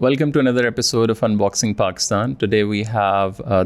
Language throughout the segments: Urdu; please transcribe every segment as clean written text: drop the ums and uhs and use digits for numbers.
Welcome to another episode of Unboxing Pakistan. Today we have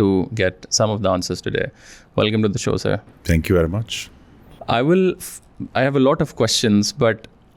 to get some of the answers today. Welcome to the show, sir. Thank you very much. I have a lot of questions, but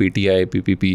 PTI, PPP,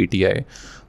PTI,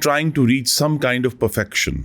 trying to reach some kind of perfection.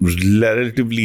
relatively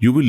you will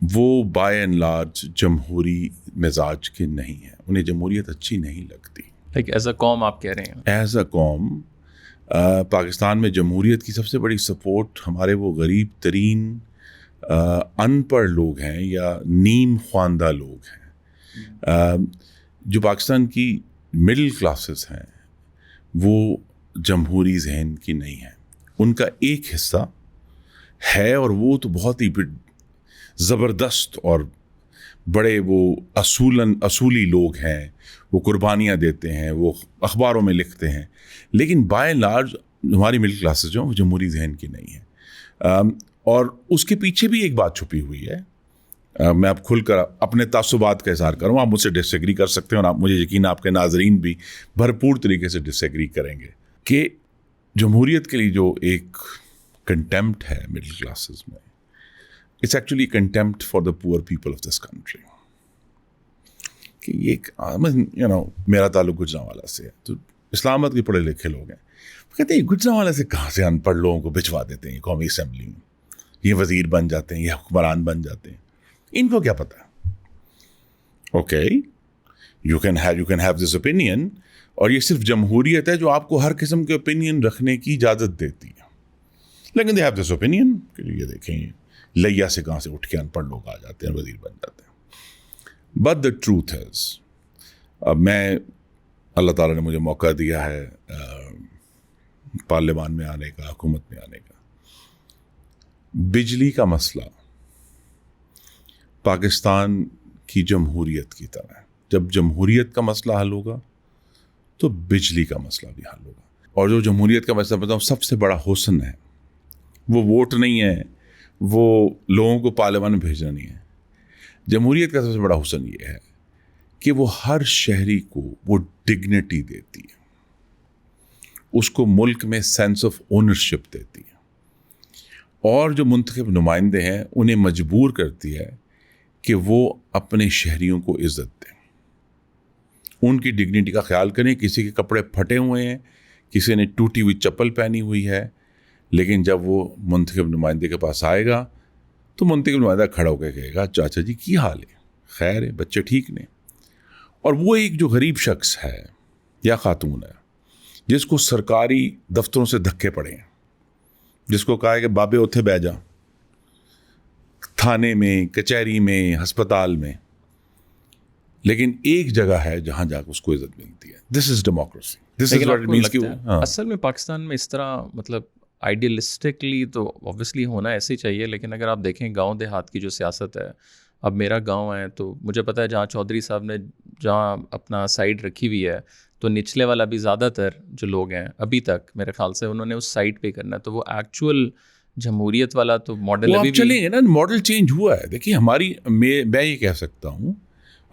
وہ بائی اینڈ لارج جمہوری مزاج کے نہیں ہیں, انہیں جمہوریت اچھی نہیں لگتی. لائک ایز اے قوم آپ کہہ رہے ہیں؟ ایز اے قوم پاکستان میں جمہوریت کی سب سے بڑی سپورٹ ہمارے وہ غریب ترین ان پڑھ لوگ ہیں یا نیم خواندہ لوگ ہیں. جو پاکستان کی مڈل کلاسز ہیں وہ جمہوری ذہن کی نہیں ہیں. ان کا ایک حصہ ہے اور وہ تو بہت ہی زبردست اور بڑے وہ اصولی لوگ ہیں, وہ قربانیاں دیتے ہیں, وہ اخباروں میں لکھتے ہیں, لیکن بائی اینڈ لارج ہماری مڈل کلاسز جو وہ جمہوری ذہن کی نہیں ہیں. اور اس کے پیچھے بھی ایک بات چھپی ہوئی ہے. میں اب کھل کر اپنے تعصبات کا اظہار کروں, آپ مجھ سے ڈس ایگری کر سکتے ہیں اور آپ مجھے یقین آپ کے ناظرین بھی بھرپور طریقے سے ڈس ایگری کریں گے کہ جمہوریت کے لیے جو ایک کنٹیمپٹ ہے مڈل کلاسز میں, it's actually contempt for the poor people of this country. کہ یہ میرا تعلق گجرانوالہ سے ہے, تو اسلام آباد کے پڑھے لکھے لوگ ہیں, کہتے ہیں گجرانوالہ سے کہاں سے ان پڑھ لوگوں کو بھجوا دیتے ہیں قومی اسمبلی میں, یہ وزیر بن جاتے ہیں, یہ حکمران بن جاتے ہیں, ان کو کیا پتہ. Okay, you can have this opinion, اور یہ صرف جمہوریت ہے جو آپ کو ہر قسم کے اوپینین رکھنے کی اجازت دیتی ہے. لیکن دے ہیو دس اوپینین کہ یہ دیکھیں لیا سے کہاں سے اٹھ کے ان پڑھ لوگ آ جاتے ہیں, وزیر بن جاتے ہیں. بٹ دا ٹروتھ از, اب میں اللہ تعالیٰ نے مجھے موقع دیا ہے پارلیمان میں آنے کا, حکومت میں آنے کا. بجلی کا مسئلہ پاکستان کی جمہوریت کی طرح ہے. جب جمہوریت کا مسئلہ حل ہوگا تو بجلی کا مسئلہ بھی حل ہوگا. اور جو جمہوریت کا مسئلہ بتاؤں سب سے بڑا حسن ہے, وہ ووٹ نہیں ہے, وہ لوگوں کو پارلیمان میں بھیجنا نہیں ہے. جمہوریت کا سب سے بڑا حسن یہ ہے کہ وہ ہر شہری کو وہ ڈگنیٹی دیتی ہے, اس کو ملک میں سینس آف اونرشپ دیتی ہے, اور جو منتخب نمائندے ہیں انہیں مجبور کرتی ہے کہ وہ اپنے شہریوں کو عزت دیں, ان کی ڈگنیٹی کا خیال کریں. کسی کے کپڑے پھٹے ہوئے ہیں, کسی نے ٹوٹی ہوئی چپل پہنی ہوئی ہے, لیکن جب وہ منتخب نمائندے کے پاس آئے گا تو منتخب نمائندہ کھڑا ہو کے کہے گا چاچا جی کی حال ہے, خیر ہے, بچے ٹھیک نے. اور وہ ایک جو غریب شخص ہے یا خاتون ہے جس کو سرکاری دفتروں سے دھکے پڑے ہیں, جس کو کہا ہے کہ بابے اتھے بہ جا, تھانے میں, کچہری میں, ہسپتال میں, لیکن ایک جگہ ہے جہاں جا کے اس کو عزت ملتی ہے. This is democracy. This is what it means کہ اصل میں پاکستان میں اس طرح مطلب آئیڈیلسٹکلی تو اوبویسلی ہونا ایسے ہی چاہیے, لیکن اگر آپ دیکھیں گاؤں دیہات کی جو سیاست ہے, اب میرا گاؤں ہے تو مجھے پتہ ہے جہاں چودھری صاحب نے جہاں اپنا سائٹ رکھی ہوئی ہے تو نچلے والا بھی زیادہ تر جو لوگ ہیں ابھی تک میرے خیال سے انہوں نے اس سائٹ پہ کرنا ہے. تو وہ ایکچوئل جمہوریت والا تو ماڈل ابھی چلیں گے نا, ماڈل چینج ہوا ہے. دیکھیے ہماری میں یہ کہہ سکتا ہوں,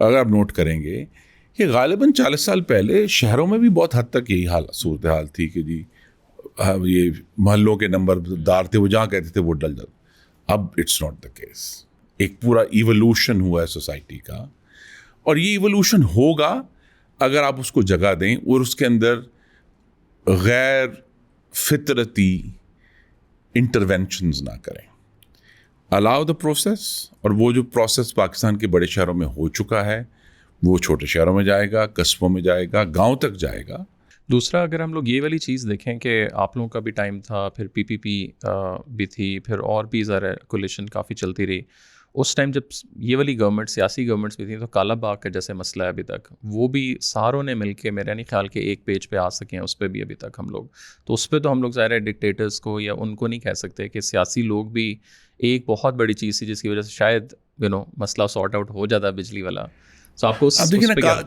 اگر آپ نوٹ کریں گے کہ غالباً 40 سال پہلے شہروں میں بھی بہت حد تک یہی صورتحال تھی کہ جی یہ محلوں کے نمبر دار تھے, وہ جہاں کہتے تھے وہ ڈل جاتے. اب اٹس ناٹ دا کیس. ایک پورا ایوولوشن ہوا ہے سوسائٹی کا, اور یہ ایوولوشن ہوگا اگر آپ اس کو جگہ دیں اور اس کے اندر غیر فطرتی انٹرونشنز نہ کریں. الاؤ دا پروسیس, اور وہ جو پروسیس پاکستان کے بڑے شہروں میں ہو چکا ہے وہ چھوٹے شہروں میں جائے گا, قصبوں میں جائے گا, گاؤں تک جائے گا. دوسرا اگر ہم لوگ یہ والی چیز دیکھیں کہ آپ لوگوں کا بھی ٹائم تھا, پھر پی پی پی بھی تھی, پھر اور بھی ذرا کولیشن کافی چلتی رہی. اس ٹائم جب یہ والی گورنمنٹ سیاسی گورنمنٹس بھی تھیں تو کالا باغ کا جیسے مسئلہ ہے ابھی تک, وہ بھی ساروں نے مل کے میرا نہیں خیال کہ ایک پیج پہ آ سکیں, اس پہ بھی ابھی تک ہم لوگ, تو اس پہ تو ہم لوگ ظاہر ہے ڈکٹیٹرز کو یا ان کو نہیں کہہ سکتے, کہ سیاسی لوگ بھی ایک بہت بڑی چیز تھی جس کی وجہ سے شاید مسئلہ سارٹ آؤٹ ہو جاتا بجلی والا. تو آپ کو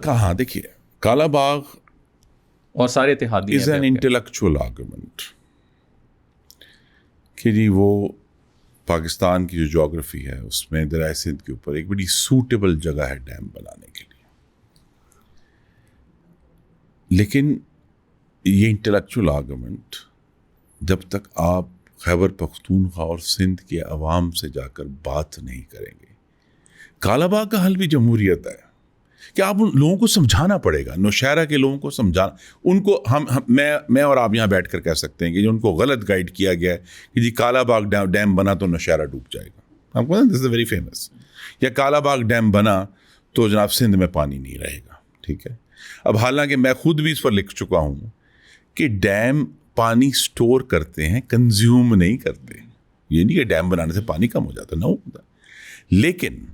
کہاں دیکھیے کالا باغ اور سارے اتحادی از این انٹلیکچوئل آرگومنٹ کہ جی وہ پاکستان کی جو جغرافی ہے اس میں دریائے سندھ کے اوپر ایک بڑی سوٹیبل جگہ ہے ڈیم بنانے کے لیے. لیکن یہ انٹلیکچوئل آرگومنٹ جب تک آپ خیبر پختونخوا اور سندھ کے عوام سے جا کر بات نہیں کریں گے, کالا باغ کا حل بھی جمہوریت ہے کہ آپ ان لوگوں کو سمجھانا پڑے گا, نوشہرہ کے لوگوں کو سمجھانا. ان کو میں اور آپ یہاں بیٹھ کر کہہ سکتے ہیں کہ ان کو غلط گائیڈ کیا گیا ہے کہ جی کالا باغ ڈیم بنا تو نوشہرہ ڈوب جائے گا. آپ کو دس از ویری فیمس. یا کالا باغ ڈیم بنا تو جناب سندھ میں پانی نہیں رہے گا, ٹھیک ہے. اب حالانکہ میں خود بھی اس پر لکھ چکا ہوں کہ ڈیم پانی سٹور کرتے ہیں, کنزیوم نہیں کرتے. یہ نہیں کہ ڈیم بنانے سے پانی کم ہو جاتا, نہ ہوتا. لیکن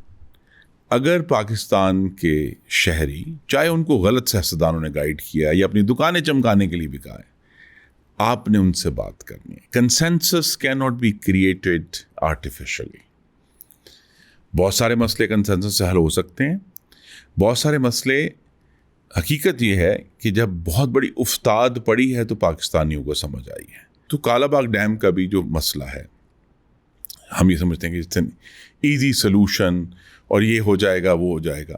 اگر پاکستان کے شہری, چاہے ان کو غلط سیاستدانوں نے گائیڈ کیا یا اپنی دکانیں چمکانے کے لیے بھی کہا ہے, آپ نے ان سے بات کرنی ہے. Consensus can not be created artificially. بہت سارے مسئلے کنسنسس سے حل ہو سکتے ہیں, بہت سارے مسئلے حقیقت یہ ہے کہ جب بہت بڑی افتاد پڑی ہے تو پاکستانیوں کو سمجھ آئی ہے. تو کالا باغ ڈیم کا بھی جو مسئلہ ہے, ہم یہ سمجھتے ہیں کہ اٹس این ایزی سلوشن اور یہ ہو جائے گا, وہ ہو جائے گا.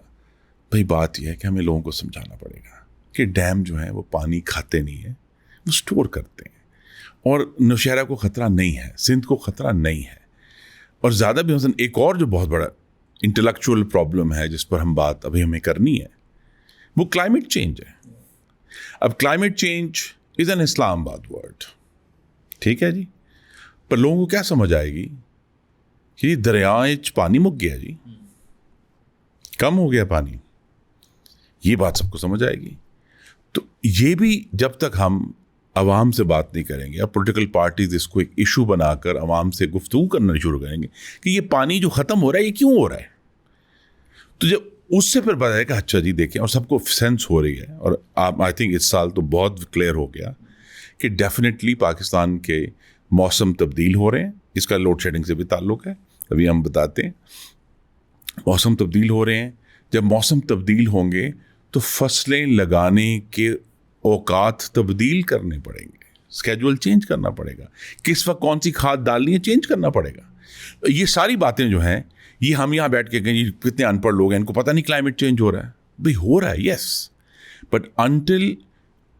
بھائی بات یہ ہے کہ ہمیں لوگوں کو سمجھانا پڑے گا کہ ڈیم جو ہیں وہ پانی کھاتے نہیں ہیں, وہ سٹور کرتے ہیں. اور نوشہرہ کو خطرہ نہیں ہے, سندھ کو خطرہ نہیں ہے. اور زیادہ بھی مثلاً ایک اور جو بہت بڑا انٹلیکچوئل پرابلم ہے جس پر ہم بات ابھی ہمیں کرنی ہے, وہ کلائمیٹ چینج ہے. اب کلائمیٹ چینج از این اسلام آباد ورڈ, ٹھیک ہے جی, پر لوگوں کو کیا سمجھ آئے گی کہ دریائیں پانی مک گیا جی, کم ہو گیا پانی, یہ بات سب کو سمجھ آئے گی. تو یہ بھی جب تک ہم عوام سے بات نہیں کریں گے, اب پولیٹیکل پارٹیز اس کو ایک ایشو بنا کر عوام سے گفتگو کرنا شروع کریں گے کہ یہ پانی جو ختم ہو رہا ہے یہ کیوں ہو رہا ہے, تو جب اس سے پھر بتایا کہ اچھا جی دیکھیں, اور سب کو سینس ہو رہی ہے. اور آپ آئی تھنک اس سال تو بہت کلیئر ہو گیا کہ ڈیفینیٹلی پاکستان کے موسم تبدیل ہو رہے ہیں. اس کا لوڈ شیڈنگ سے بھی تعلق ہے, ابھی ہم بتاتے ہیں. موسم تبدیل ہو رہے ہیں, جب موسم تبدیل ہوں گے تو فصلیں لگانے کے اوقات تبدیل کرنے پڑیں گے, اسکیجول چینج کرنا پڑے گا, کس وقت کون سی کھاد ڈالنی ہے چینج کرنا پڑے گا. یہ ساری باتیں جو ہیں یہ ہم یہاں بیٹھ کے کہیں کتنے ان پڑھ لوگ ہیں, ان کو پتہ نہیں کلائمیٹ چینج ہو رہا ہے. بھئی ہو رہا ہے, یس, بٹ انٹل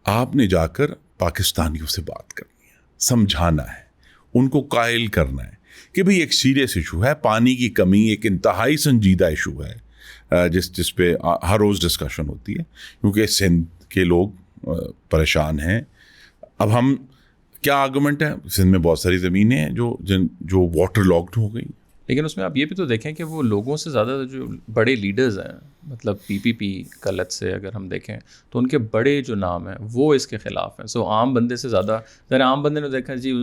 آپ نے جا کر پاکستانیوں سے بات کرنی ہے, سمجھانا ہے, ان کو قائل کرنا ہے کہ بھئی ایک سیریس ایشو ہے, پانی کی کمی ایک انتہائی سنجیدہ ایشو ہے جس پہ ہر روز ڈسکشن ہوتی ہے, کیونکہ سندھ کے لوگ پریشان ہیں. اب ہم کیا آرگومنٹ ہے, سندھ میں بہت ساری زمینیں ہیں جو واٹر لاکڈ ہو گئی. لیکن اس میں آپ یہ بھی تو دیکھیں کہ وہ لوگوں سے زیادہ جو بڑے لیڈرز ہیں, مطلب PPP کا لت سے اگر ہم دیکھیں تو ان کے بڑے جو نام ہیں وہ اس کے خلاف ہیں. سو عام بندے سے زیادہ, ذرا عام بندے نے دیکھا جی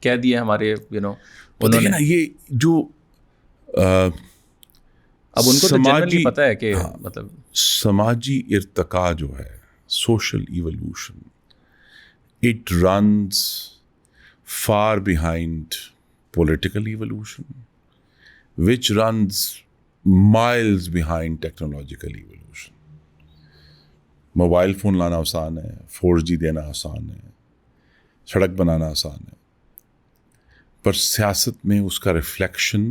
کہہ دیا ہمارے انہوں نے, یہ جو اب ان کو تو جنرلی پتہ ہے کہ مطلب سماجی ارتقاء جو ہے, social evolution, it runs for behind political evolution which runs miles behind technological evolution. Mobile phone لانا آسان ہے, 4G دینا آسان ہے, سڑک بنانا آسان ہے, پر سیاست میں اس کا ریفلیکشن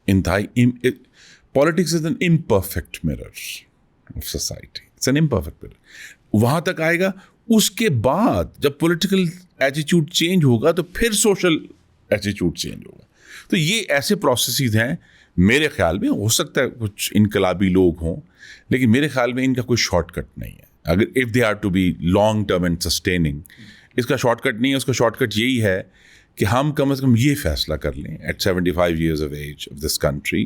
انتہائی. Politics is an imperfect mirror of society. It's an imperfect mirror. وہاں تک آئے گا, اس کے بعد جب پولیٹیکل ایٹیچیوڈ چینج ہوگا تو پھر سوشل ایٹیچیوڈ چینج ہوگا. تو یہ ایسے پروسیسز ہیں میرے خیال میں, ہو سکتا ہے کچھ انقلابی لوگ ہوں, لیکن میرے خیال میں ان کا کوئی شارٹ کٹ نہیں ہے. اگر if they are to be long term and sustaining, اس کا شارٹ کٹ نہیں ہے. اس کا شارٹ کٹ یہی ہے کہ ہم کم از کم یہ فیصلہ کر لیں at 75 years of age of this country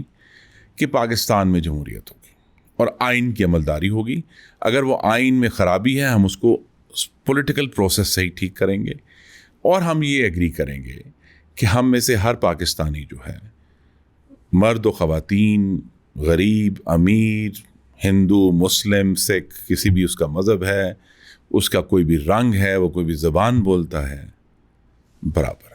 کہ پاکستان میں جمہوریت ہوگی اور آئین کی عملداری ہوگی. اگر وہ آئین میں خرابی ہے ہم اس کو پولیٹیکل پروسیس سے ہی ٹھیک کریں گے, اور ہم یہ ایگری کریں گے کہ ہم میں سے ہر پاکستانی جو ہے, مرد و خواتین, غریب امیر, ہندو مسلم سکھ, کسی بھی اس کا مذہب ہے, اس کا کوئی بھی رنگ ہے, وہ کوئی بھی زبان بولتا ہے, برابر.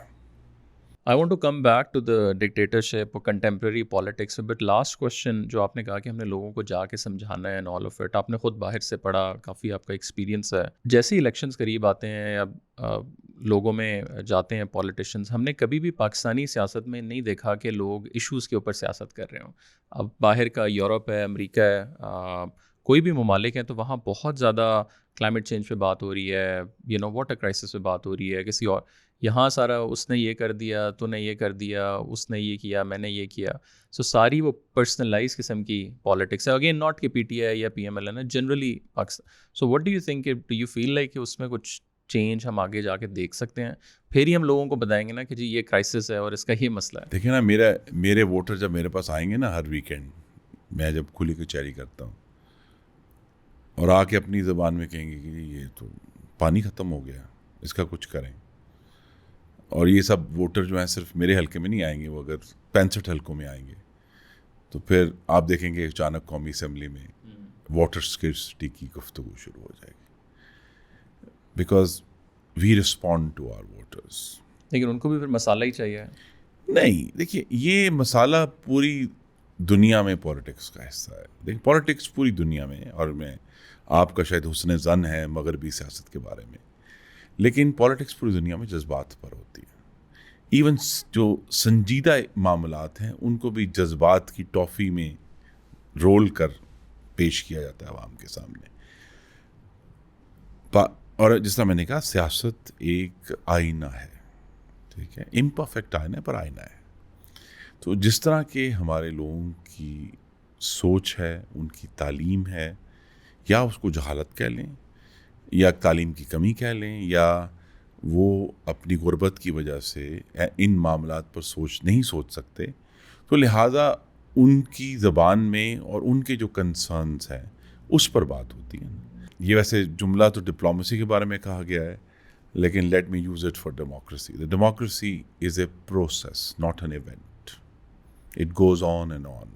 I want to come back to the dictatorship or contemporary politics. But last question جو آپ نے کہا کہ ہم نے لوگوں کو جا کے سمجھانا ہے and all of it, آپ نے خود باہر سے پڑھا, کافی آپ کا ایکسپیرینس ہے. جیسے ہی الیکشنز قریب آتے ہیں, اب لوگوں میں جاتے ہیں پولیٹیشنز, ہم نے کبھی بھی پاکستانی سیاست میں نہیں دیکھا کہ لوگ ایشوز کے اوپر سیاست کر رہے ہوں. اب باہر کا یورپ ہے, امریکہ ہے, کوئی بھی ممالک ہیں, تو وہاں بہت زیادہ کلائمیٹ چینج پہ بات ہو رہی ہے, واٹر کرائسس پہ بات ہو رہی ہے, کسی اور. یہاں سارا اس نے یہ کر دیا, تو نے یہ کر دیا, اس نے یہ کیا, میں نے یہ کیا. سو ساری وہ پرسنلائز قسم کی پالیٹکس ہے. اگین ناٹ کہ PTI یا PML ہے نا, generally Pakistan. So what do you think, do you feel like کہ اس میں کچھ چینج ہم آگے جا کے دیکھ سکتے ہیں؟ پھر ہی ہم لوگوں کو بتائیں گے نا کہ جی یہ کرائسس ہے اور اس کا یہ مسئلہ ہے. دیکھیں نا، میرے ووٹر جب میرے پاس آئیں گے نا ہر ویکینڈ، میں جب کھلی کچہری کرتا ہوں، اور آ کے اپنی زبان میں کہیں گے کہ یہ تو پانی ختم ہو گیا، اس کا کچھ کریں. اور یہ سب ووٹر جو ہیں صرف میرے حلقے میں نہیں آئیں گے، وہ اگر 65 حلقوں میں آئیں گے تو پھر آپ دیکھیں گے اچانک قومی اسمبلی میں واٹر اسکرسٹی کی گفتگو شروع ہو جائے گی، because we respond to our voters. لیکن ان کو بھی پھر مسالہ ہی چاہیے. نہیں، دیکھیے یہ مسئلہ پوری دنیا میں پولیٹکس کا حصہ ہے. دیکھیں پولیٹکس پوری دنیا میں، اور میں آپ کا شاید حسن ظن ہے مغربی سیاست کے بارے میں، لیکن پولیٹکس پوری دنیا میں جذبات پر ہوتی ہے. ایون جو سنجیدہ معاملات ہیں ان کو بھی جذبات کی ٹافی میں رول کر پیش کیا جاتا ہے عوام کے سامنے. اور جس طرح میں نے کہا، سیاست ایک آئینہ ہے، ٹھیک ہے، امپرفیکٹ آئینہ ہے پر آئینہ ہے. تو جس طرح کے ہمارے لوگوں کی سوچ ہے، ان کی تعلیم ہے، یا اس کو جہالت کہہ لیں، یا تعلیم کی کمی کہہ لیں، یا وہ اپنی غربت کی وجہ سے ان معاملات پر نہیں سوچ سکتے، تو لہٰذا ان کی زبان میں اور ان کے جو کنسرنز ہیں اس پر بات ہوتی ہے. یہ ویسے جملہ تو ڈپلومیسی کے بارے میں کہا گیا ہے، لیکن let me use it for democracy. The democracy is a process, not an event. It goes on and on.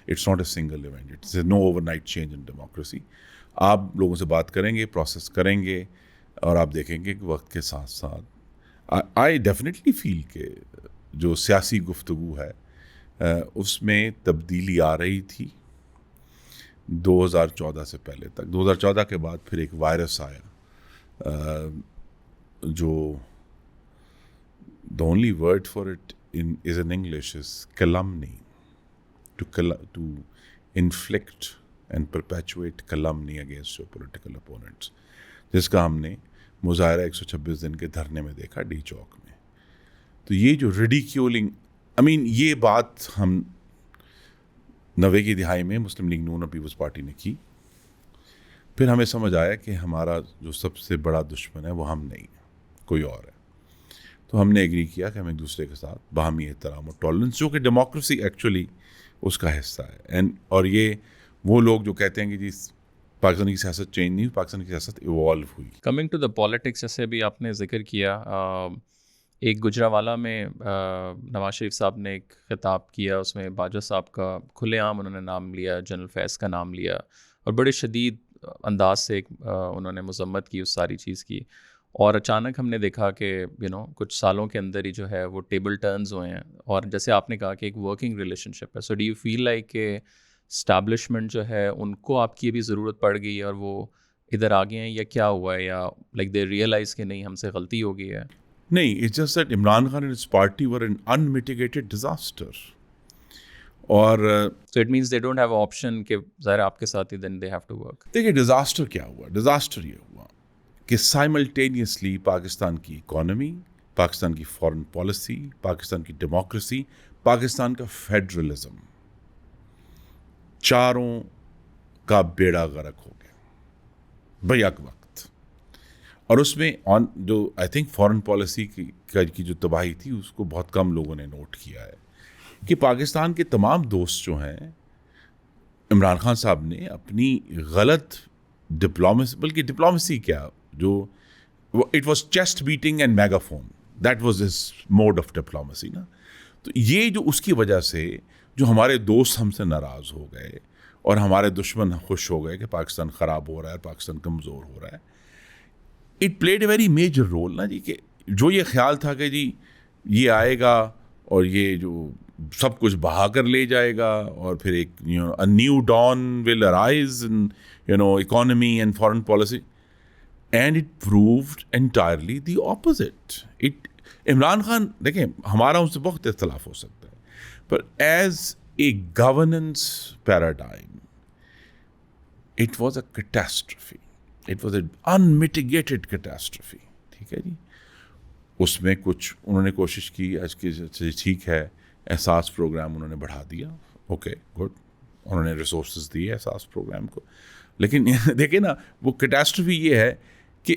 It's not a single event. It's a no overnight change in democracy. آپ لوگوں سے بات کریں گے، پروسیس کریں گے، اور آپ دیکھیں گے کہ وقت کے ساتھ ساتھ آئی ڈیفینیٹلی فیل کہ جو سیاسی گفتگو ہے اس میں تبدیلی آ رہی تھی 2014 سے پہلے تک. 2014 کے بعد پھر ایک وائرس آیا جو the only word for it is in English is calumny. To inflict and perpetuate calumny against your political opponents, جس کا ہم نے مظاہرہ 126 دن کے دھرنے میں دیکھا ڈی چوک میں. تو یہ جو ریڈیکیولنگ، یہ بات ہم 90 کی دہائی میں مسلم لیگ نون اور پیپلز پارٹی نے کی. پھر ہمیں سمجھ آیا کہ ہمارا جو سب سے بڑا دشمن ہے وہ ہم نہیں، کوئی اور ہے. تو ہم نے ایگری کیا کہ ہم ایک دوسرے کے ساتھ باہمی احترام اور ٹالرنس، جو کہ ڈیموکریسی ایکچولی اس کا حصہ ہے. اور یہ وہ لوگ جو کہتے ہیں کہ جی پاکستان کی سیاست چینج نہیں، پاکستان کی سیاست ایوالو ہوئی. کمنگ ٹو دا پالیٹکس، جیسے بھی آپ نے ذکر کیا، ایک گجرانوالہ میں نواز شریف صاحب نے ایک خطاب کیا، اس میں باجوہ صاحب کا کھلے عام انہوں نے نام لیا، جنرل فیض کا نام لیا، اور بڑے شدید انداز سے انہوں نے مذمت کی اس ساری چیز کی. اور اچانک ہم نے دیکھا کہ کچھ سالوں کے اندر ہی جو ہے وہ ٹیبل ٹرنز ہوئے ہیں، اور جیسے آپ نے کہا کہ ایک ورکنگ ریلیشن شپ ہے. So do you feel like کہ اسٹیبلشمنٹ جو ہے ان کو آپ کی بھی ضرورت پڑ گئی اور وہ ادھر آ گئے ہیں، یا کیا ہوا ہے، یا لائک دے ریئلائز کہ نہیں ہم سے غلطی ہو گئی ہے؟ نہیں، it's just that Imran Khan and his party were an unmitigated disaster. اور so it means they don't have option کہ ظاہر آپ کے ساتھ ہی then they have to work. دیکھیے ڈیزاسٹر کیا ہوا؟ ڈیزاسٹر یہ ہوا کہ سائملٹینیسلی پاکستان کی اکانومی، پاکستان کی فارن پالیسی، پاکستان کی ڈیموکریسی، پاکستان کا فیڈرلزم، چاروں کا بیڑا غرق ہو گیا بیک وقت. اور اس میں جو آئی تھنک فارن پالیسی کی جو تباہی تھی اس کو بہت کم لوگوں نے نوٹ کیا ہے کہ پاکستان کے تمام دوست جو ہیں، عمران خان صاحب نے اپنی غلط ڈپلومیسی، بلکہ ڈپلومیسی کیا، جو it was chest beating and megaphone, that was his mode of diplomacy نا. تو یہ جو اس کی وجہ سے جو ہمارے دوست ہم سے ناراض ہو گئے اور ہمارے دشمن خوش ہو گئے کہ پاکستان خراب ہو رہا ہے، پاکستان کمزور ہو رہا ہے. It played a very major role نا جی، کہ جو یہ خیال تھا کہ جی یہ آئے گا اور یہ جو سب کچھ بہا کر لے جائے گا، اور پھر ایک a new dawn will arise in economy and foreign policy, and it proved entirely the opposite. Imran Khan, دیکھیں ہمارا ان سے بہت اختلاف ہو سکتا ہے، پر as a governance paradigm it was a catastrophe. It was an unmitigated catastrophe. ٹھیک ہے جی. اس میں کچھ انہوں نے کوشش کی، آج کی ٹھیک ہے احساس پروگرام انہوں نے بڑھا دیا، اوکے گڈ، انہوں نے ریسورسز دیے احساس پروگرام کو. لیکن دیکھیں نا وہ کیٹاسٹروفی یہ ہے کہ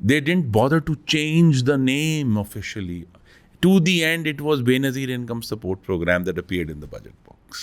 They didn't bother to change the name officially. To the end, it was Benazir Income Support Program that appeared in the budget box.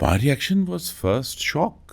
My reaction was first shock,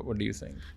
What do you think?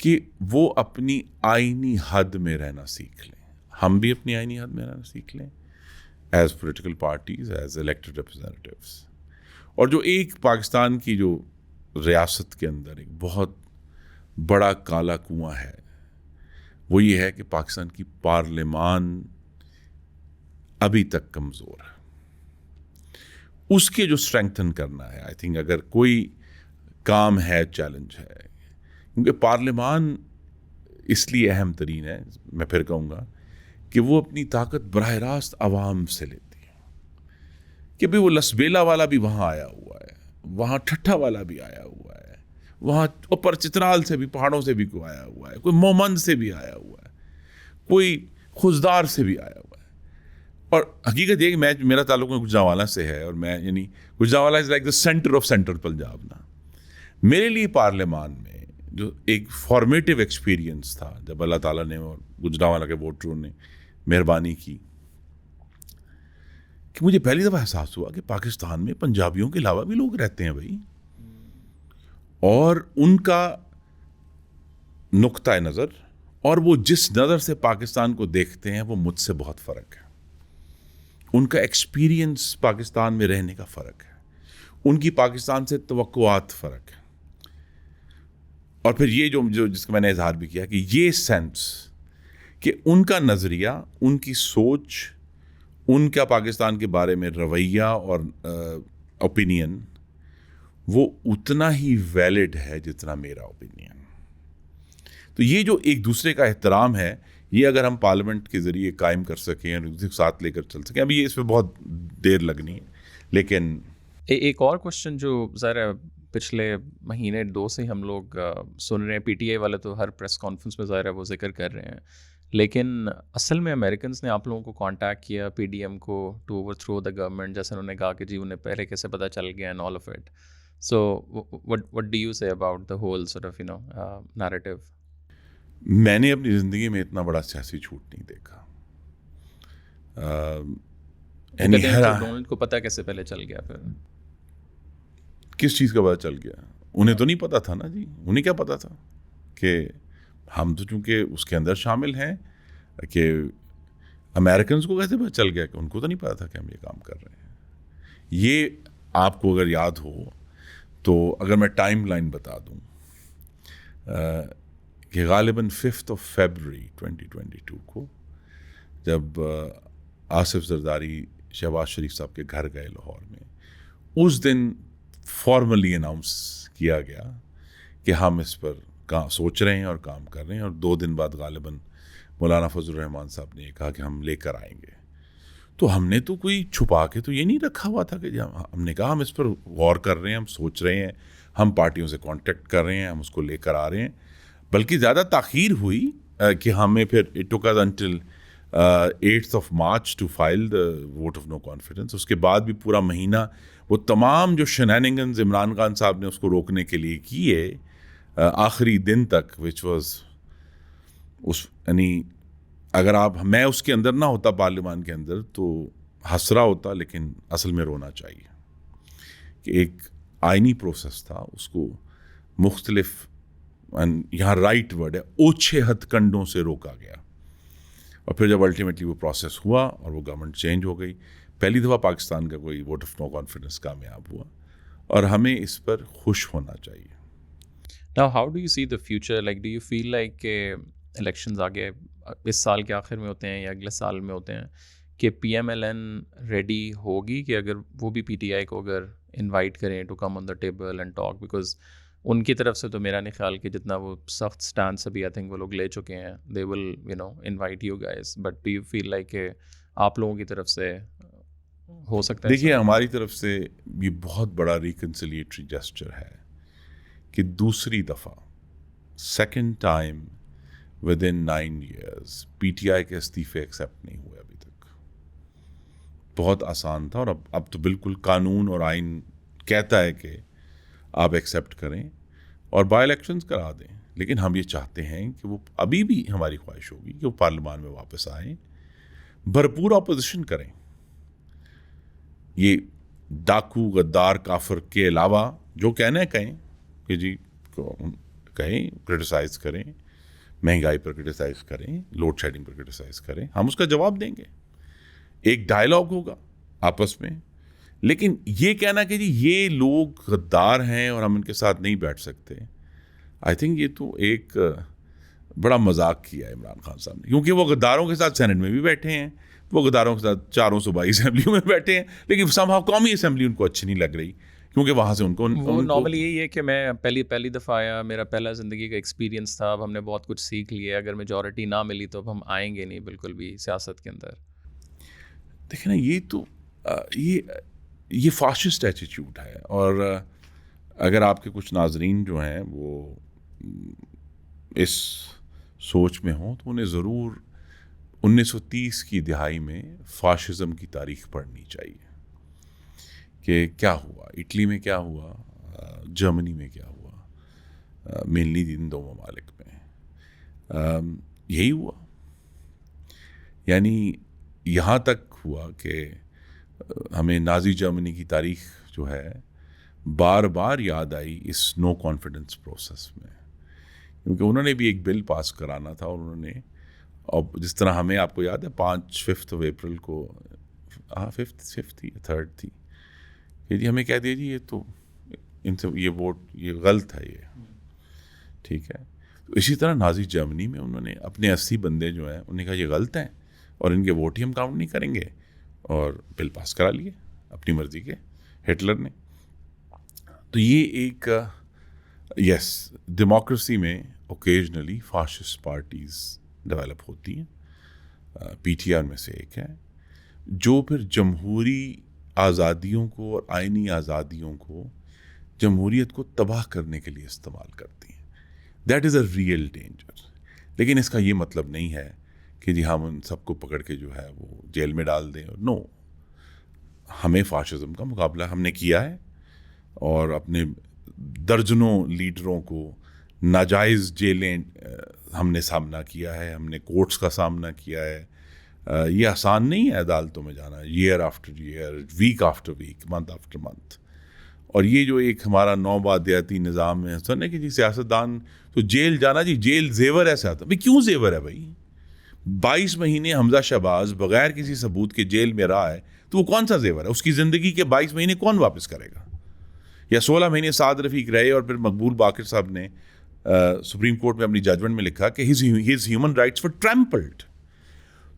کہ وہ اپنی آئینی حد میں رہنا سیکھ لیں. ہم بھی اپنی آئینی حد میں رہنا سیکھ لیں as political parties, as elected representatives. اور جو ایک پاکستان کی جو ریاست کے اندر ایک بہت بڑا کالا کنواں ہے, وہ یہ ہے کہ پاکستان کی پارلیمان ابھی تک کمزور ہے. اس کے جو اسٹرینگتھن کرنا ہے, آئی تھنک اگر کوئی کام ہے, چیلنج ہے, کیونکہ پارلیمان اس لیے اہم ترین ہے, میں پھر کہوں گا, کہ وہ اپنی طاقت براہ راست عوام سے لیتی ہے. کہ بھی وہ لسبیلا والا بھی وہاں آیا ہوا ہے, وہاں ٹھٹھا والا بھی آیا ہوا ہے, وہاں اوپر چترال سے بھی, پہاڑوں سے بھی کوئی آیا ہوا ہے, کوئی مومند سے بھی آیا ہوا ہے, کوئی خزدار سے بھی آیا ہوا ہے. اور حقیقت یہ کہ میرا تعلق گجرانوالہ سے ہے, اور میں یعنی Gujranwala is like the centre of central Punjab نا. میرے لیے پارلیمان میں جو ایک فارمیٹیو ایکسپیرینس تھا, جب اللہ تعالیٰ نے اور گجرانوالہ کے ووٹروں نے مہربانی کی, کہ مجھے پہلی دفعہ احساس ہوا کہ پاکستان میں پنجابیوں کے علاوہ بھی لوگ رہتے ہیں بھائی, اور ان کا نقطۂ نظر اور وہ جس نظر سے پاکستان کو دیکھتے ہیں وہ مجھ سے بہت فرق ہے. ان کا ایکسپیرینس پاکستان میں رہنے کا فرق ہے, ان کی پاکستان سے توقعات فرق ہے. اور پھر یہ جو جس کا میں نے اظہار بھی کیا کہ یہ سینس کہ ان کا نظریہ, ان کی سوچ, ان کا پاکستان کے بارے میں رویہ اور اوپینین وہ اتنا ہی ویلڈ ہے جتنا میرا اوپینین. تو یہ جو ایک دوسرے کا احترام ہے, یہ اگر ہم پارلیمنٹ کے ذریعے قائم کر سکیں اور ایک ساتھ لے کر چل سکیں, ابھی یہ اس پہ بہت دیر لگنی ہے. لیکن ایک اور کوشچن جو ظاہر پچھلے مہینے 2 سے ہم لوگ سن رہے ہیں, پی ٹی آئی والے تو ہر پریس کانفرنس میں ظاہر ہے وہ ذکر کر رہے ہیں, لیکن اصل میں امریکنز نے آپ لوگوں کو کانٹیکٹ کیا پی ڈی ایم کو to overthrow the government, جیسے انہوں نے کہا کہ جی انہیں پہلے کیسے پتہ چل گیا and all of it. So what do you say about the whole sort of narrative? میں نے اپنی زندگی میں اتنا بڑا سیاسی جھوٹ نہیں دیکھا. ڈونلڈ کو پتہ کیسے پہلے چل گیا؟ پھر کس چیز کا پتہ چل گیا؟ انہیں تو نہیں پتا تھا نا جی. انہیں کیا پتا تھا کہ ہم تو چونکہ اس کے اندر شامل ہیں, کہ امریکنز کو کیسے پتہ چل گیا؟ کہ ان کو تو نہیں پتا تھا کہ ہم یہ کام کر رہے ہیں. یہ آپ کو اگر یاد ہو تو اگر میں ٹائم لائن بتا دوں کہ غالباً 5 فیبروری 2022 کو جب آصف زرداری شہباز شریف صاحب کے گھر گئے لاہور میں, اس دن فارملی اناؤنس کیا گیا کہ ہم اس پر سوچ رہے ہیں اور کام کر رہے ہیں, اور 2 دن بعد غالباً مولانا فضل الرحمان صاحب نے یہ کہا کہ ہم لے کر آئیں گے. تو ہم نے تو کوئی چھپا کے تو یہ نہیں رکھا ہوا تھا کہ ہم نے کہا ہم اس پر غور کر رہے ہیں, ہم سوچ رہے ہیں, ہم پارٹیوں سے کانٹیکٹ کر رہے ہیں, ہم اس کو لے کر آ رہے ہیں. بلکہ زیادہ تاخیر ہوئی کہ ہمیں پھر it took us until 8 March to file the vote of no confidence. اس کے بعد بھی پورا مہینہ وہ تمام جو شینینگنز عمران خان صاحب نے اس کو روکنے کے لیے کیے آخری دن تک, وچ واز اس یعنی اگر میں اس کے اندر نہ ہوتا پارلیمان کے اندر تو ہنسرا ہوتا, لیکن اصل میں رونا چاہیے کہ ایک آئینی پروسیس تھا, اس کو مختلف یہاں رائٹ ورڈ ہے اوچھے ہتھ کنڈوں سے روکا گیا. اور پھر جب الٹیمیٹلی وہ پروسیس ہوا اور وہ گورنمنٹ چینج ہو گئی, پہلی دفعہ پاکستان کا کوئی ووٹ آف نو کانفیڈنس کامیاب ہوا, اور ہمیں اس پر خوش ہونا چاہیے. Now, how do you see the future? Like, do you feel like کہ elections آگے اس سال کے آخر میں ہوتے ہیں یا اگلے سال میں ہوتے ہیں, کہ P M L N ready ہوگی کہ اگر وہ بھی پی ٹی آئی کو اگر انوائٹ کریں to come on the table and talk? Because ان کی طرف سے تو میرا نہیں خیال کہ جتنا وہ سخت اسٹانڈ ابھی آئی تھنک وہ لوگ لے چکے ہیں, they will invite you guys, but do you feel like کہ آپ لوگوں کی طرف سے ہو سکتا ہے؟ دیکھیے, ہماری طرف سے یہ بہت بڑا ریکنسیلیٹری جسچر ہے کہ دوسری دفعہ second time with in 9 years P T I کے استعفے ایکسیپٹ نہیں ہوئے ابھی تک. بہت آسان تھا, اور اب تو بالکل قانون اور آئین کہتا ہے کہ آپ ایکسیپٹ کریں اور بائی الیکشنز کرا دیں. لیکن ہم یہ چاہتے ہیں کہ وہ ابھی بھی ہماری خواہش ہوگی کہ وہ پارلیمان میں واپس آئیں, بھرپور اپوزیشن کریں. یہ ڈاکو غدار کافر کے علاوہ جو کہنا ہے کہیں کہ جی کہیں کرٹیسائز کریں, مہنگائی پر کرٹیسائز کریں, لوڈ شیڈنگ پر کرٹیسائز کریں, ہم اس کا جواب دیں گے, ایک ڈائلاگ ہوگا آپس میں. لیکن یہ کہنا کہ جی یہ لوگ غدار ہیں اور ہم ان کے ساتھ نہیں بیٹھ سکتے, آئی تھنک یہ تو ایک بڑا مذاق کیا ہے عمران خان صاحب نے, کیونکہ وہ غداروں کے ساتھ سینٹ میں بھی بیٹھے ہیں, وہ غداروں کے ساتھ چاروں صوبائی اسمبلیوں میں بیٹھے ہیں, لیکن سم ہاؤ قومی اسمبلی ان کو اچھی نہیں لگ رہی, کیونکہ وہاں سے ان کو نارملی یہی ہے کہ میں پہلی دفعہ آیا, میرا پہلا زندگی کا ایکسپیرینس تھا, اب ہم نے بہت کچھ سیکھ لیا, اگر میجورٹی نہ ملی تو اب ہم آئیں گے نہیں بالکل بھی سیاست کے اندر. دیکھیں نا, یہ تو یہ فاسسٹ ایٹیٹیوڈ ہے. اور اگر آپ کے کچھ ناظرین جو ہیں وہ اس سوچ میں ہوں تو انہیں ضرور 1930 کی دہائی میں فاشزم کی تاریخ پڑھنی چاہیے کہ کیا ہوا اٹلی میں, کیا ہوا جرمنی میں, کیا ہوا مینلی ان دو ممالک میں. یہی ہوا, یعنی یہاں تک ہوا کہ ہمیں نازی جرمنی کی تاریخ جو ہے بار بار یاد آئی اس نو کانفیڈنس پروسیس میں, کیونکہ انہوں نے بھی ایک بل پاس کرانا تھا, اور انہوں نے, اور جس طرح ہمیں, آپ کو یاد ہے 5 اپریل کو, 5 تھی 3 تھی, کہ جی ہمیں کہہ دیا جی یہ تو ان سے یہ ووٹ یہ غلط ہے, یہ ٹھیک ہے. تو اسی طرح نازی جرمنی میں انہوں نے اپنے 80 بندے جو ہیں انہوں نے کہا یہ غلط ہیں اور ان کے ووٹ ہی ہم کاؤنٹ نہیں کریں گے, اور بل پاس کرا لیے اپنی مرضی کے ہٹلر نے. تو یہ ایک یس ڈیموکریسی میں اوکیجنلی فاسسٹ پارٹیز ڈیولپ ہوتی ہیں, پی ٹی آر میں سے ایک ہے, جو پھر جمہوری آزادیوں کو اور آئینی آزادیوں کو جمہوریت کو تباہ کرنے کے لیے استعمال کرتی ہیں. That is a real danger. لیکن اس کا یہ مطلب نہیں ہے کہ جی ہم ان سب کو پکڑ کے جو ہے وہ جیل میں ڈال دیں. نو, ہمیں فاشزم کا مقابلہ ہم نے کیا ہے, اور اپنے درجنوں لیڈروں کو ناجائز جیلیں ہم نے سامنا کیا ہے, ہم نے کورٹس کا سامنا کیا ہے. یہ آسان نہیں ہے عدالتوں میں جانا, year after year, week after week, month after month. اور یہ جو ایک ہمارا نوبادیاتی نظام ہے سن ہے کہ جی سیاستدان تو جیل جانا, جی جیل زیور ایسا آتا, بھائی کیوں زیور ہے بھائی؟ 22 مہینے حمزہ شہباز بغیر کسی ثبوت کے جیل میں رہا ہے, تو وہ کون سا زیور ہے؟ اس کی زندگی کے 22 مہینے کون واپس کرے گا؟ یا 16 مہینے سعد رفیق رہے, اور پھر مقبول باقر صاحب نے سپریم کورٹ میں اپنی ججمنٹ میں لکھا کہ his human rights were trampled.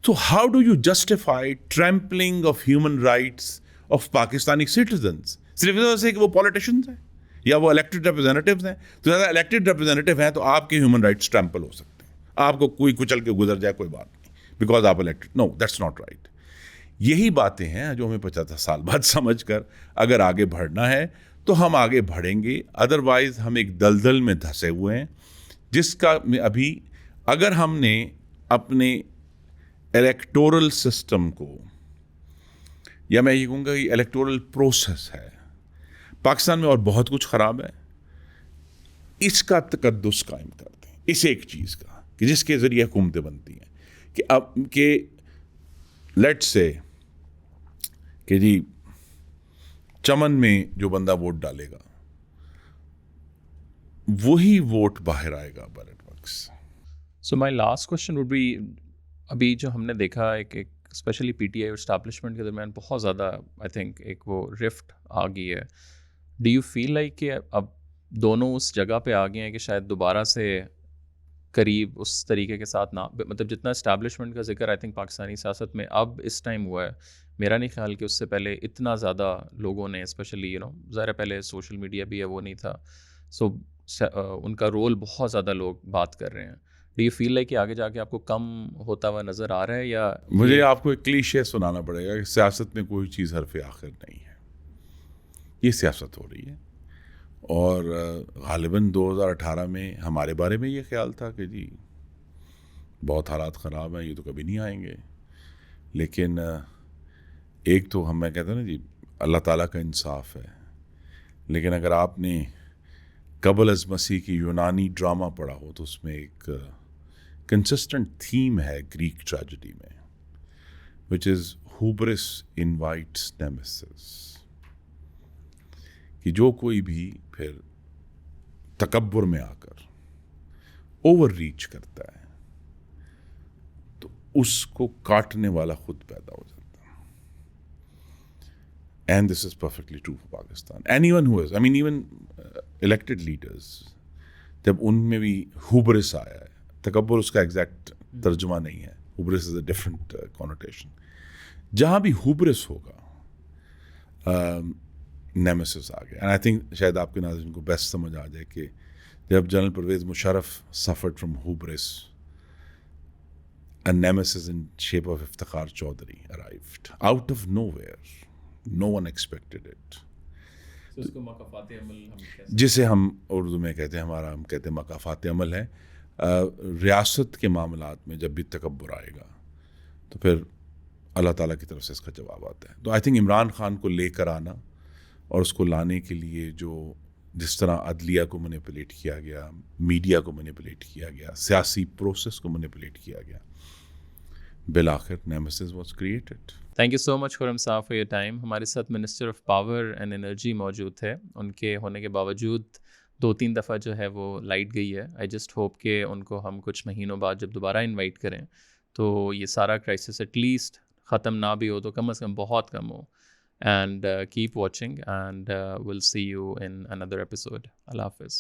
So how do you justify trampling of human rights of Pakistani citizens? صرف اس وجہ سے کہ وہ پولیٹیشنز ہیں یا وہ الیکٹڈ ریپرزینٹیوز ہیں. تو زیادہ الیکٹڈ ریپرزینٹیو ہیں تو آپ کے ہیومن رائٹس ٹرمپل ہو سکتے ہیں, آپ کو کوئی کچل کے گزر جائے کوئی بات نہیں, بیکاز آپ elected. No, that's not right. یہی باتیں ہیں جو ہمیں 75 سال بعد سمجھ کر اگر آگے بڑھنا ہے تو ہم آگے بڑھیں گے. ادروائز ہم ایک دلدل میں دھسے ہوئے ہیں, جس کا ابھی اگر ہم نے اپنے الیکٹورل سسٹم کو, یا میں یہ کہوں گا کہ الیکٹورل پروسیس ہے پاکستان میں, اور بہت کچھ خراب ہے, اس کا تقدس قائم کرتے ہیں, اس ایک چیز کا کہ جس کے ذریعے حکومتیں بنتی ہیں, کہ اب کہ لیٹ سے کہ جی چمن میں جو بندہ ووٹ ڈالے گا وہی ووٹ باہر آئے گا ballot box. So my last question would be, ابھی جو ہم نے دیکھا ایک اسپیشلی پی ٹی آئی اور اسٹیبلشمنٹ کے درمیان بہت زیادہ آئی تھنک ایک وہ رفٹ آ گئی ہے. ڈو یو فیل لائک کہ اب دونوں اس جگہ پہ آ گئے ہیں کہ شاید دوبارہ سے قریب اس طریقے کے ساتھ نہ, مطلب جتنا اسٹیبلشمنٹ کا ذکر آئی تھنک پاکستانی سیاست میں اب اس ٹائم ہوا ہے, میرا نہیں خیال کہ اس سے پہلے اتنا زیادہ لوگوں نے اسپیشلی ظاہر پہلے سوشل میڈیا بھی ہے وہ نہیں تھا, سو ان کا رول بہت زیادہ لوگ بات کر رہے ہیں. ڈو یو فیل لائک کہ آگے جا کے آپ کو کم ہوتا ہوا نظر آ رہا ہے, یا مجھے آپ کو ایک کلیشے سنانا پڑے گا کہ سیاست میں کوئی چیز حرف آخر نہیں ہے, یہ سیاست ہو رہی ہے. اور غالباً 2018 میں ہمارے بارے میں یہ خیال تھا کہ جی بہت حالات خراب ہیں, یہ تو کبھی نہیں آئیں گے. لیکن ایک تو میں کہتا ہوں نا جی اللہ تعالیٰ کا انصاف ہے, لیکن اگر آپ نے قبل از مسیح کی یونانی ڈرامہ پڑھا ہو تو اس میں ایک کنسسٹنٹ تھیم ہے گریک ٹریجڈی میں, وچ از ہوبرس انوائٹس نیمیسس, کہ جو کوئی بھی پھر تکبر میں آ کر اوور ریچ کرتا ہے تو اس کو کاٹنے والا خود پیدا ہو جاتا ہے. And this is perfectly true for Pakistan. Any one who is, I mean even elected leaders, جب ان میں بھی ہوبرس آیا ہے, تکبر اس کا ایگزیکٹ ترجمہ نہیں ہے, ہوبرس از اے ڈفرنٹ کونوٹیشن. جہاں بھی ہوبرس ہوگا نیمیسس آ گیا. اینڈ آئی تھنک شاید آپ کے ناظرین کو بیسٹ سمجھ آ جائے کہ جب general Pervez Musharraf suffered from hubris, a nemesis in shape of Iftikhar Chaudhary arrived out of nowhere. No one expected it. جسے ہم اردو میں کہتے ہیں, ہم کہتے ہیں مقافات عمل ہے. ریاست کے معاملات میں جب بھی تکبر آئے گا تو پھر اللہ تعالیٰ کی طرف سے اس کا جواب آتا ہے. تو آئی تھنک عمران خان کو لے کر آنا اور اس کو لانے کے لیے جس طرح عدلیہ کو مینیپولیٹ کیا گیا, میڈیا کو مینیپولیٹ کیا گیا, سیاسی پروسیس کو مینیپولیٹ کیا گیا, بالآخر nemesis was created. Thank you so much Khurram sahab for your time. ہمارے ساتھ minister of power and energy موجود تھے. ان کے ہونے کے باوجود 2-3 دفعہ جو ہے وہ لائٹ گئی ہے. آئی جسٹ ہوپ کہ ان کو ہم کچھ مہینوں بعد جب دوبارہ انوائٹ کریں تو یہ سارا کرائسس ایٹ لیسٹ ختم نہ بھی ہو تو کم از کم بہت کم ہو. And keep watching and we'll see you in another episode. Allah Hafiz.